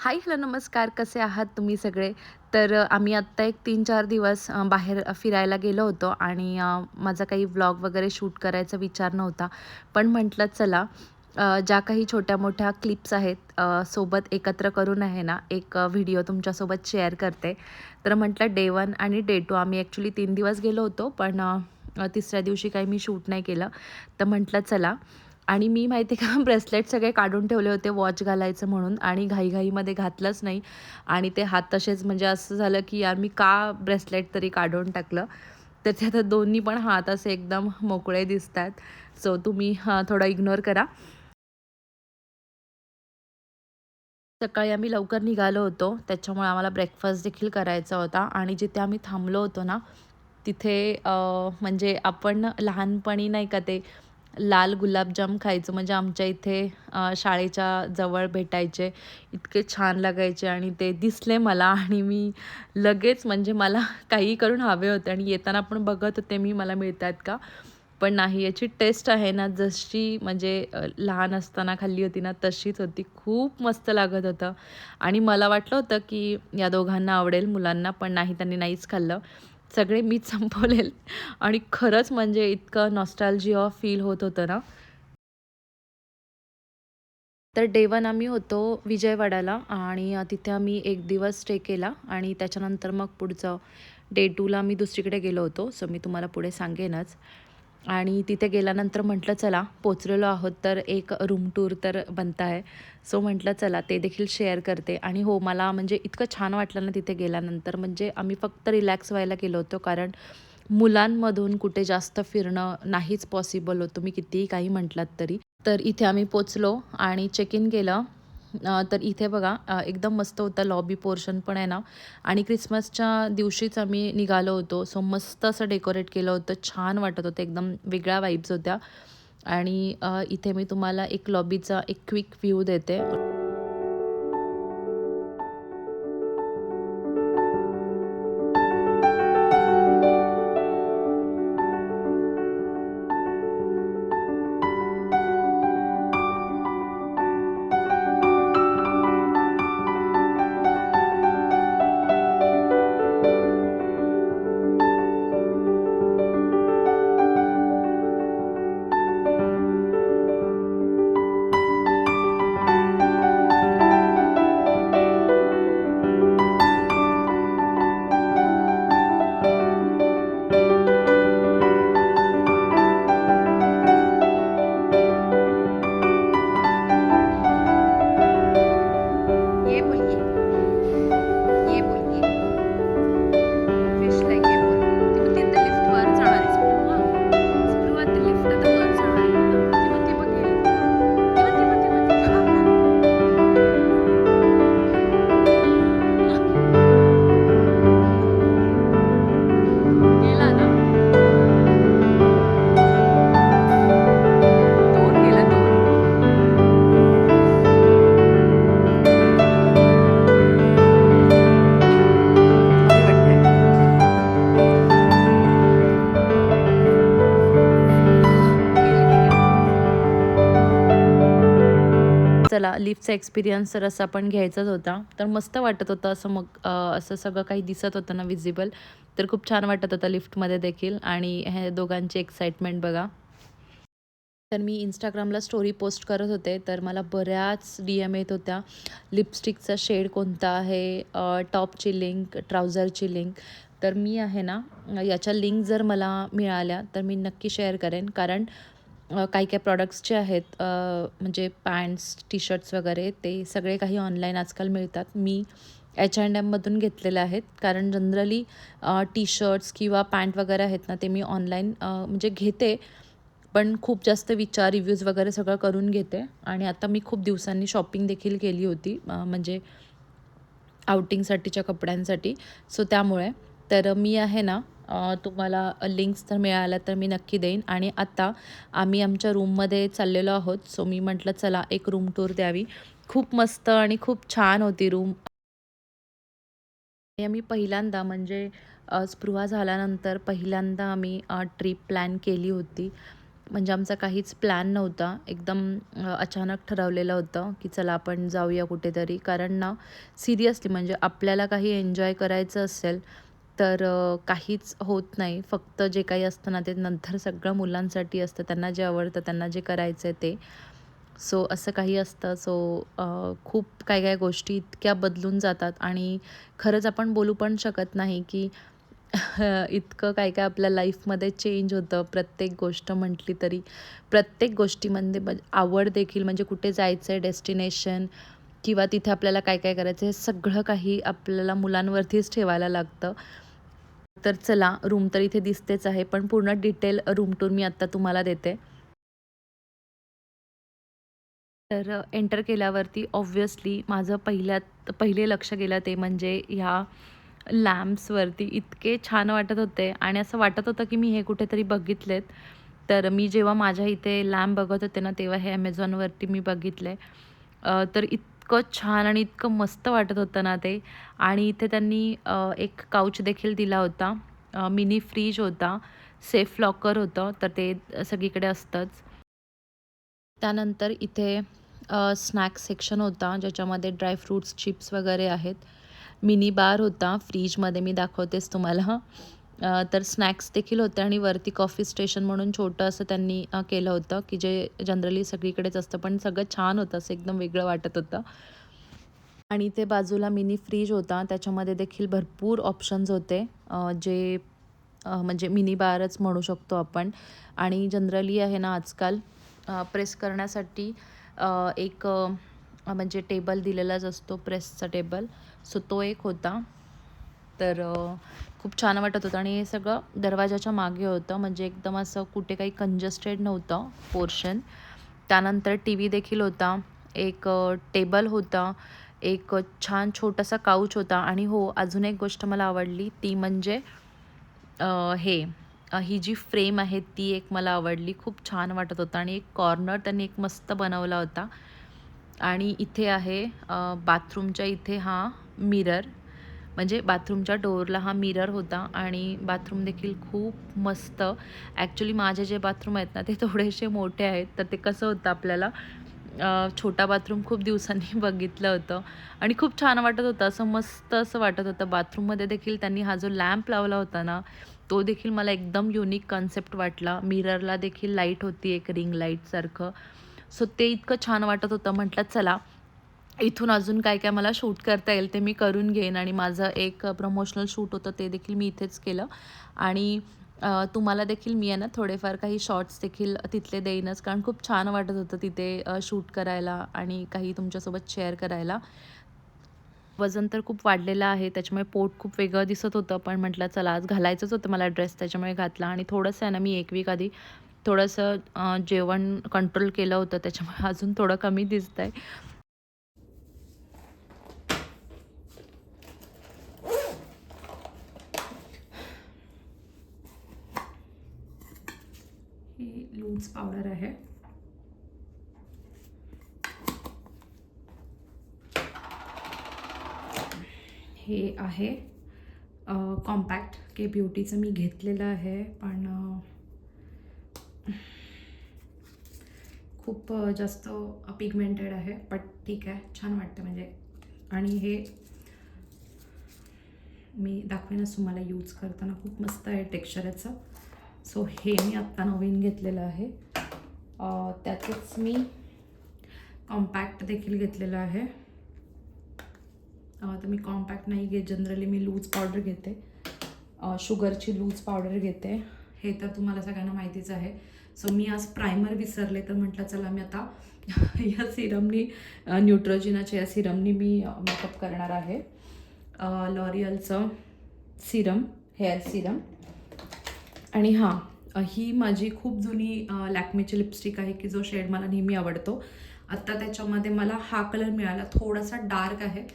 हाय, hello, नमस्कार. कसे आहात तुम्ही सगळे? तर आम्ही आत्ता एक 3-4 दिवस बाहेर फिरायला गेलो होतो आणि माझा काही व्लॉग वगैरे शूट करायचा विचार नव्हता. पण म्हटलं चला ज्या काही छोट्या-मोठ्या क्लिप्स आहेत सोबत एकत्र करून आहे ना, एक व्हिडिओ तुमच्यासोबत शेअर करते. तर म्हटलं डे 1 आणि डे 2 आम्ही ॲक्चुअली 3 दिवस गेलो होतो, पण तिसऱ्या दिवशी काही मी शूट नाही केलं. तर म्हटलं चला आणि मी माहिती आहे का ब्रेसलेट सगळे काढून ठेवले होते वॉच घालायचं म्हणून आणि घाईघाईमध्ये घातलंच नाही आणि ते हात तसेच म्हणजे असं झालं की यार मी का ब्रेसलेट तरी काढून टाकलं. तर ते आता दोन्ही पण हात असे एकदम मोकळे दिसतात. सो तुम्ही थोडं इग्नोर करा. सकाळी आम्ही लवकर निघालो होतो, त्याच्यामुळे आम्हाला ब्रेकफास्ट देखील करायचा होता आणि जिथे आम्ही थांबलो होतो ना, तिथे म्हणजे आपण लहानपणी नाही का ते लाल गुलाबजाम खायचं म्हणजे आमच्या इथे शाळेच्या जवळ भेटायचे. इतके छान लागायचे आणि ते दिसले मला आणि मी लगेच म्हणजे मला काहीही करून हवे होते आणि येताना पण बघत होते मी मला मिळतायत का? पण नाही याची टेस्ट आहे ना जशी म्हणजे लहान असताना खाल्ली होती ना तशीच होती. खूप मस्त लागत होतं आणि मला वाटलं होतं की या दोघांना आवडेल मुलांना, पण नाही त्यांनी नाहीच खाल्लं. सगळे मीच संपवलेत आणि खरंच म्हणजे इतकं नॉस्टॅल्जिया फील होत होतं ना. तर डे 1 आम्ही होतो विजयवाड्याला आणि तिथे आम्ही 1 दिवस स्टे केला आणि त्याच्यानंतर मग पुढचं डे 2ला आम्ही दुसरीकडे गेलो होतो. सो मी तुम्हाला पुढे सांगेनच. आणि तिथे गेल्यानंतर म्हटलं चला पोहोचलेलो आहोत तर एक रूम टूर तर बनत आहे. सो म्हटलं चला ते देखील शेअर करते आणि हो मला म्हणजे इतकं छान वाटलं ना तिथे गेल्यानंतर म्हणजे आम्ही फक्त रिलॅक्स व्हायला गेलो होतो कारण मुलांमधून कुठे जास्त फिरणं नाहीच पॉसिबल होतं मी कितीही काही म्हटलात तरी. तर इथे आम्ही पोचलो आणि चेक इन केलं. तर इथे बघा एकदम मस्त होतं लॉबी पोर्शन पण आहे ना आणि क्रिसमसच्या दिवशीच आम्ही निघालो होतो. सो मस्त असं डेकोरेट केलं होतं. छान वाटत होतं. एकदम वेगळ्या वाइब्स होत्या आणि इथे मी तुम्हाला एक लॉबीचा एक क्विक व्ह्यू देते. ये बोलिए, ये बोलिए. फिशला ये बोल. ती म्हणते आता लिफ्ट वर जाणार आहे स्पृहा. स्पृहा ती लिफ्ट आता वर जाणार आहे म्हणतं. ती म्हणते बघ गेली. ती म्हणते बघ ती म्हणते. गेला ना. दूर गेला दूर. भारी वाटतंय. गेली ती गेली. चला लिफ्टचा एक्सपिरियन्स तर असा पण घ्यायचाच होता. तर मस्त वाटत होतं असं मग असं सगळं काही दिसत होतं ना विजिबल. तर खूप छान वाटत होतं लिफ्टमध्ये देखील आणि हे दोघांची एक्साइटमेंट बघा. तर मी Instagramला स्टोरी पोस्ट करत होते, तर मला बऱ्याच DM येत होत्या. लिपस्टिकचा शेड कोणता आहे, टॉपची लिंक, ट्राउझरची लिंक. तर मी आहे ना, याच्या लिंक जर मला मिळाल्या, तर मी नक्की शेअर करेन. कारण काही-काही प्रॉडक्ट्स जे आहेत म्हणजे पॅन्ट्स, टी-शर्ट्स वगैरे ते सगळे काही ऑनलाईन आजकाल मिळतात. मी H&Mमधून घेतलेले आहेत. कारण जनरली टी-शर्ट्स किंवा पॅन्ट वगैरे आहेत ना, ते मी ऑनलाईन म्हणजे घेते. पण खूप जास्त विचार, रिव्ह्यूज वगैरे सगळं करून घेते आणि आता मी खूप दिवसांनी शॉपिंग देखील केली होती म्हणजे आउटिंगसाठीच्या कपड्यांसाठी. सो त्यामुळे तर मी आहे ना तुम्हाला लिंक्स जर मिळाल्या तर मी नक्की देईन आणि आता आम्ही आमच्या रूममध्ये चाललेलो आहोत. सो मी म्हटलं चला एक रूम टूर द्यावी. खूप मस्त आणि खूप छान होती रूम. हे आम्ही पहिल्यांदा म्हणजे स्पृहा झाल्यानंतर पहिल्यांदा आम्ही ट्रिप प्लॅन केली होती म्हणजे आमचा काहीच प्लॅन नव्हता. एकदम अचानक ठरवलेलं होतं, की चला आपण जाऊया कुठेतरी. कारण ना सिरियसली म्हणजे आपल्याला काही एन्जॉय करायचं असेल, तर काहीच होत नाही. फक्त जे काही असतं ना, ते नंतर सगळं मुलांसाठी असतं. त्यांना जे आवडतं, त्यांना जे करायचं आहे ते. सो असं काही असतं. सो खूप काही-काही गोष्टी इतक्या बदलून जातात आणि खरंच आपण बोलू पण शकत नाही, की इतकं काय-काय आपल्या लाईफमध्ये चेंज होतं. प्रत्येक गोष्ट म्हटली तरी, प्रत्येक गोष्टीमध्ये आवड देखील म्हणजे कुठे जायचं आहे, डेस्टिनेशन किंवा तिथे आपल्याला काय-काय करायचं हे सगळं काही आपल्याला मुलांवरतीच ठेवायला लागतं. तर चला, रूम तर इथे दिसतेच आहे, पण पूर्ण डिटेल रूम टूर मी आत्ता तुम्हाला देते. तर एंटर केल्यावरती ऑब्व्हियसली माझं पहिले लक्ष गेलं ते म्हणजे ह्या लॅम्प्सवरती. इतके छान वाटत होते आणि असं वाटत होतं की मी हे कुठेतरी बघितलेत. तर मी जेव्हा माझ्या इथे लॅम्प बघत होते ना, तेव्हा हे Amazonवरती मी बघितले. तर इतकं छान आणि इतकं मस्त वाटत होतं ना ते. आणि इथे त्यांनी एक काउच देखील दिला होता. मिनी फ्रीज होता, सेफ लॉकर होतं, तर ते सगळीकडे असतंच. त्यानंतर इथे स्नॅक्स सेक्शन होता, ज्याच्यामध्ये ड्रायफ्रुट्स, चिप्स वगैरे आहेत. मिनी बार होता फ्रीजमध्ये, मी दाखवतेच तुम्हाला. तर स्नॅक्स देखील होते आणि वरती कॉफी स्टेशन म्हणून छोटं असं त्यांनी केलं होतं, की जे जनरली सगळीकडेच असतं, पण सगळं छान होतं, असं एकदम वेगळं वाटत होतं. आणि ते बाजूला मिनी फ्रीज होता, त्याच्यामध्ये देखील भरपूर ऑप्शन्स होते, जे म्हणजे मिनी बारच म्हणू शकतो आपण. आणि जनरली आहे ना आजकाल प्रेस करण्यासाठी एक म्हणजे टेबल दिलेलाच असतो, प्रेसचा टेबल. सो तो एक होता. तर खूप छान वाटत होतं आणि हे सगळं दरवाजाच्या मागे होतं, म्हणजे एकदम असं कुठे काही कंजस्टेड नव्हतं पोर्शन. त्यानंतर टी व्ही देखील होता, एक टेबल होता, एक छान छोटासा काउच होता आणि हो, अजून एक गोष्ट मला आवडली ती म्हणजे ही जी फ्रेम आहे ती एक मला आवडली. खूप छान वाटत होतं आणि एक कॉर्नर त्यांनी एक मस्त बनवला होता. आणि इथे आहे बाथरूमच्या इथे हा मिरर, म्हणजे बाथरूमच्या डोअरला हा मिरर होता आणि बाथरूम देखील खूप मस्त. ॲक्च्युली माझे जे बाथरूम आहेत ना, ते थोडेसे मोठे आहेत, तर ते कसं होतं आपल्याला छोटा बाथरूम खूप दिवसांनी बघितलं होतं आणि खूप छान वाटत होतं. असं मस्त असं वाटत होतं. बाथरूममध्ये देखील त्यांनी हा जो लॅम्प लावला होता ना, तो देखील मला एकदम युनिक कन्सेप्ट वाटला. मिररला देखील लाईट होती, एक रिंग लाईटसारखं. सो ते इतकं छान वाटत होतं. म्हटलं चला, इथून अजून काय-काय मला शूट करता येईल ते मी करून घेईन आणि माझं एक प्रमोशनल शूट होतं ते देखील मी इथेच केलं. आणि तुम्हाला देखील मी आहे ना थोडेफार काही शॉर्ट्स देखील तिथले देईनच, कारण खूप छान वाटत होतं तिथे शूट करायला आणि काही तुमच्यासोबत शेअर करायला. वजन तर खूप वाढलेलं आहे, त्याच्यामुळे पोट खूप वेगळं दिसत होतं, पण म्हटलं चला आज घालायचंच होतं मला ड्रेस, त्याच्यामुळे घातला. आणि थोडंसं आहे ना, मी 1 वीक आधी थोडंसं जेवण कंट्रोल केलं होतं, त्याच्यामुळे अजून थोडं कमी दिसतंय. ही लूज पावडर आहे. हे आहे कॉम्पॅक्ट के ब्युटीचं मी घेतलेलं आहे, पण खूप जास्त पिगमेंटेड आहे, बट ठीक आहे, छान वाटतं म्हणजे. आणि हे मी दाखवेनच तुम्हाला यूज करताना, खूप मस्त आहे टेक्स्चर याचं. सो हे मी आत्ता नवीन घेतलेलं आहे. त्यातच मी कॉम्पॅक्ट देखील घेतलेलं आहे. तर मी कॉम्पॅक्ट नाही घेत, जनरली मी लूज पावडर घेते, शुगरची लूज पावडर घेते. हे तर तुम्हाला सगळ्यांना माहितीच आहे. सो मी आज प्रायमर विसरले, तर म्हटलं चला मी आता या सिरमनी, न्यूट्रोजिनाच्या या सिरमनी मी मेकअप करणार आहे. लॉरियलचं सिरम, हेअर सिरम. आणि हां, ही माझी खूप जुनी लॅक्मेची लिपस्टिक आहे, की जो शेड मला नेहमी आवडतो. आत्ता त्याच्यामध्ये मला हा कलर मिळाला, थोडासा डार्क आहे,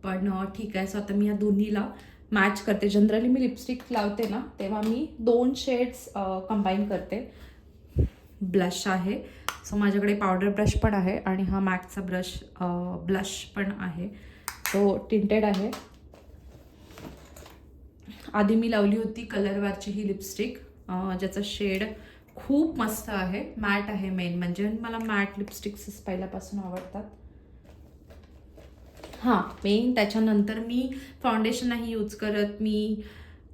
पण ठीक आहे. सो आता मी या दोन्हीला मॅच करते. जनरली मी लिपस्टिक लावते ना, तेव्हा मी 2 शेड्स कंबाईन करते. ब्लश आहे, सो माझ्याकडे पावडर ब्रश पण आहे आणि हा मॅकचा ब्लश पण आहे, तो टिंटेड आहे. आधी मी लावली होती कलरवारची ही लिपस्टिक, ज्याचा शेड खूप मस्त आहे, मॅट आहे मेन म्हणजे. मला मॅट लिपस्टिक्स पहिल्यापासून आवडतात. हां, मेन त्याच्यानंतर मी फाउंडेशन नाही यूज करत, मी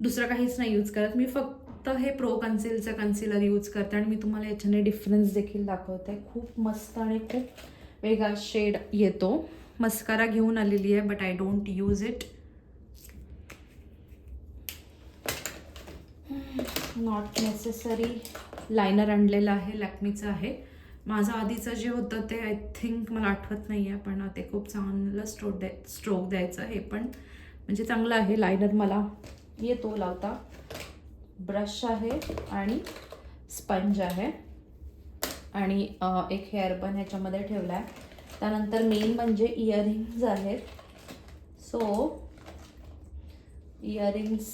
दुसरं काहीच नाही यूज करत. मी फक्त हे प्रो कन्सिलचं कन्सिलर यूज करते आणि मी तुम्हाला याच्याने डिफरन्स देखील दाखवते. खूप मस्त आणि खूप वेगळा शेड येतो. मस्कारा घेऊन आलेली आहे, but I don't use it. Not necessary. Liner आणलेलं आहे, लॅक्मीचं आहे. माझं आधीचं जे होतं ते आय थिंक मला आठवत नाही आहे, पण ते खूप चांगलं स्ट्रोक द्यायचं. हे पण म्हणजे चांगलं आहे. लायनर मला येतो लावता. ब्रश आहे आणि स्पंज आहे आणि एक हेअरबन ह्याच्यामध्ये ठेवला आहे. त्यानंतर मेन म्हणजे इयरिंग्ज आहेत. सो इयरिंग्स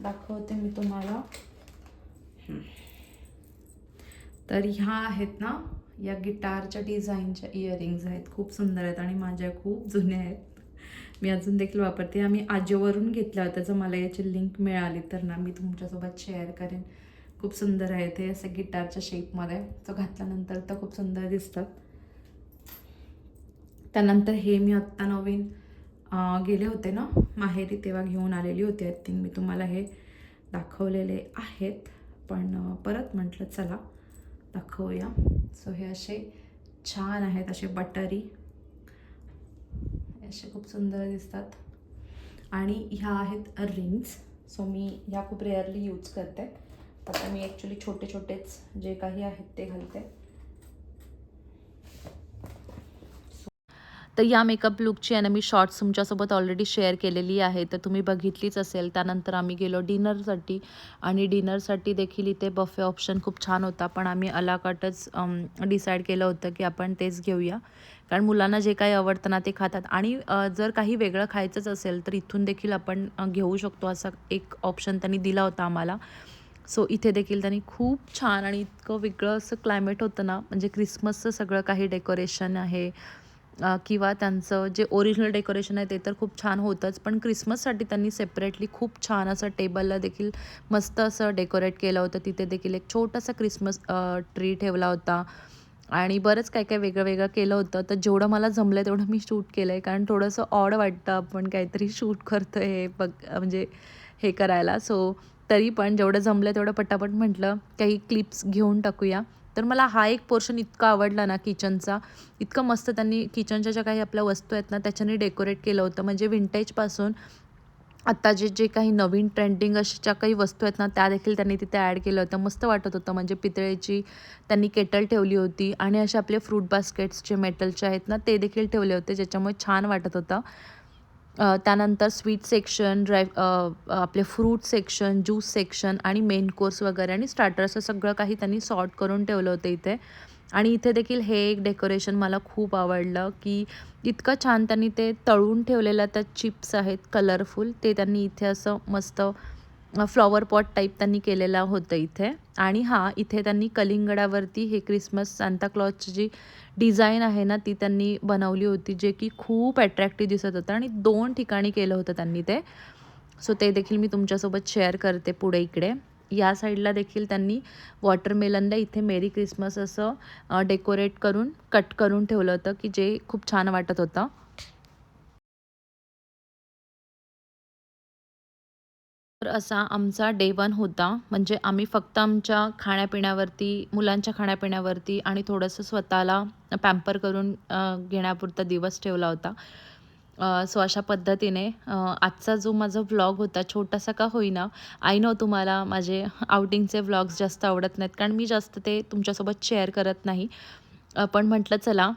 दाखवते मी तुम्हाला. तर ह्या आहेत ना, या गिटारच्या डिझाईनच्या इयरिंग्ज आहेत. खूप सुंदर आहेत आणि माझ्या खूप जुन्या आहेत. मी अजून देखील वापरते. आम्ही आजोवरून घेतल्या होत्या. जर मला याची लिंक मिळाली तर ना मी तुमच्यासोबत शेअर करेन. खूप सुंदर आहे ते, असे गिटारच्या शेपमध्ये. तो घातल्यानंतर तर खूप सुंदर दिसतात. त्यानंतर हे मी आत्ता नवीन गेले होते ना माहेरी, तेव्हा घेऊन आलेली होती. आय थिंक मी तुम्हाला हे दाखवलेले आहेत, पण परत म्हटलं चला दाखवूया. सो हे असे छान आहेत, असे बटरी, असे खूप सुंदर दिसतात. आणि ह्या आहेत रिंग्स. सो मी ह्या खूप रेअरली यूज करते. आता मी ॲक्च्युली छोटे छोटेच जे काही आहेत ते घालते. तर या मेकअप लुकची आहे ना मी शॉर्ट्स तुमच्यासोबत ऑलरेडी शेअर केलेली आहे, तर तुम्ही बघितलीच असेल. त्यानंतर आम्ही गेलो डिनरसाठी आणि डिनरसाठी देखील इथे बफे ऑप्शन खूप छान होता, पण आम्ही अला कार्टच डिसाईड केलं होतं की आपण तेच घेऊया, कारण मुलांना जे काही आवडतं ना ते खातात. आणि जर काही वेगळं खायचंच असेल तर इथून देखील आपण घेऊ शकतो, असा एक ऑप्शन त्यांनी दिला होता आम्हाला. सो इथे देखील त्यांनी खूप छान आणि इतकं वेगळं असं क्लायमेट होतं ना, म्हणजे क्रिसमसचं सगळं काही डेकोरेशन आहे किंवा त्यांचं जे ओरिजिनल डेकोरेशन आहे ते तर खूप छान होतंच, पण क्रिसमससाठी त्यांनी सेपरेटली खूप छान असं टेबलला देखील मस्त असं डेकोरेट केलं होतं. तिथे देखील एक छोटासा क्रिसमस ट्री ठेवला होता आणि बरंच काय काय वेगळं वेगळं केलं होतं. तर जेवढं मला जमलं आहे तेवढं मी शूट केलं आहे, कारण थोडंसं ऑड वाटतं आपण काहीतरी शूट करतो हे म्हणजे हे करायला. सो तरी पण जेवढं जमलं तेवढं पटापट म्हटलं काही क्लिप्स घेऊन टाकूया. तर मला हा एक पोर्शन इतका आवडला ना किचनचा. इतकं मस्त त्यांनी किचनच्या ज्या काही आपल्या वस्तू आहेत ना त्याच्याने डेकोरेट केलं होतं. म्हणजे विंटेजपासून आत्ता जे जे काही नवीन ट्रेंडिंग अशा ज्या काही वस्तू आहेत ना त्या देखील त्यांनी तिथे ॲड केलं होतं. मस्त वाटत होतं. म्हणजे पितळेची त्यांनी केटल ठेवली होती आणि असे आपले फ्रूट बास्केट्स जे मेटलचे आहेत ना ते देखील ठेवले होते, ज्याच्यामुळे छान वाटत होतं. त्यानंतर स्वीट सेक्शन, आपले फ्रूट सेक्शन, ज्यूस सेक्शन आणि मेन कोर्स वगैरे आणि स्टार्टर असं सगळं काही त्यांनी सॉर्ट करून ठेवलं होतं इथे. आणि इथे देखील हे एक डेकोरेशन मला खूप आवडलं, की इतकं छान त्यांनी ते तळून ठेवलेल्या त्या चिप्स आहेत कलरफुल, ते त्यांनी इथे असं मस्त फ्लॉवर पॉट टाईप त्यांनी केलेलं होतं इथे. आणि हां, इथे त्यांनी कलिंगडावरती हे क्रिसमस सांताक्लॉजची जी डिझाईन आहे ना ती त्यांनी बनवली होती, जे की खूप अट्रॅक्टिव्ह दिसत होतं आणि 2 ठिकाणी केलं होतं त्यांनी ते. सो ते देखील मी तुमच्यासोबत शेअर करते पुढे इकडे. या साईडला देखील त्यांनी वॉटरमेलनला इथे मेरी क्रिसमस असं डेकोरेट करून कट करून ठेवलं होतं, की जे खूप छान वाटत होतं. तर असा आमचा डे 1 होता. म्हणजे आम्ही फक्त आमच्या खाण्यापिण्यावरती, मुलांच्या खाण्यापिण्यावरती आणि थोडंसं स्वतःला पॅम्पर करून घेण्यापुरता दिवस ठेवला होता. सो अशा पद्धतीने आजचा जो माझा व्लॉग होता, छोटासा का होईना, आय नो तुम्हाला माझे आउटिंगचे व्लॉग्स जास्त आवडत नाहीत, कारण मी जास्त ते तुमच्यासोबत शेअर करत नाही. पण म्हटलं चला,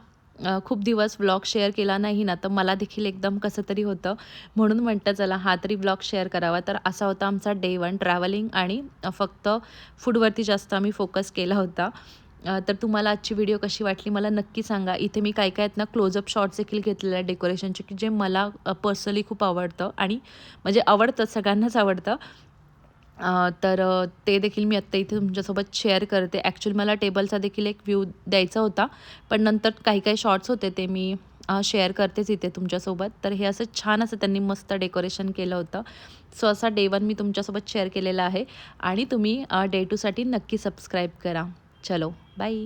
खूप दिवस व्लॉग शेअर केला नाही ना, तर मला देखील एकदम कसं तरी होतं. म्हणून म्हटलं चला हा तरी ब्लॉग शेअर करावा. तर असा होता आमचा डे 1 ट्रॅव्हलिंग आणि फक्त फूडवरती जास्त आम्ही फोकस केला होता. तर तुम्हाला आजची व्हिडिओ कशी वाटली मला नक्की सांगा. इथे मी काय काय आहेत ना क्लोजअप शॉट्स देखील घेतलेले आहेत डेकोरेशनचे, की जे मला पर्सनली खूप आवडतं आणि म्हणजे आवडतं, सगळ्यांनाच आवडतं. ते देखील मी आत्ता इथे तुमच्यासोबत शेअर करते. ॲक्च्युअली मला टेबलचा देखील एक व्ह्यू द्यायचा होता, पण नंतर काही काही शॉर्ट्स होते ते मी शेअर करतेच इथे तुमच्यासोबत. तर हे असं छान असं त्यांनी मस्त डेकोरेशन केलं होतं. सो असा डे 1 मी तुमच्यासोबत शेअर केलेला आहे आणि तुम्ही डे 2साठी नक्की सबस्क्राईब करा. चलो बाय.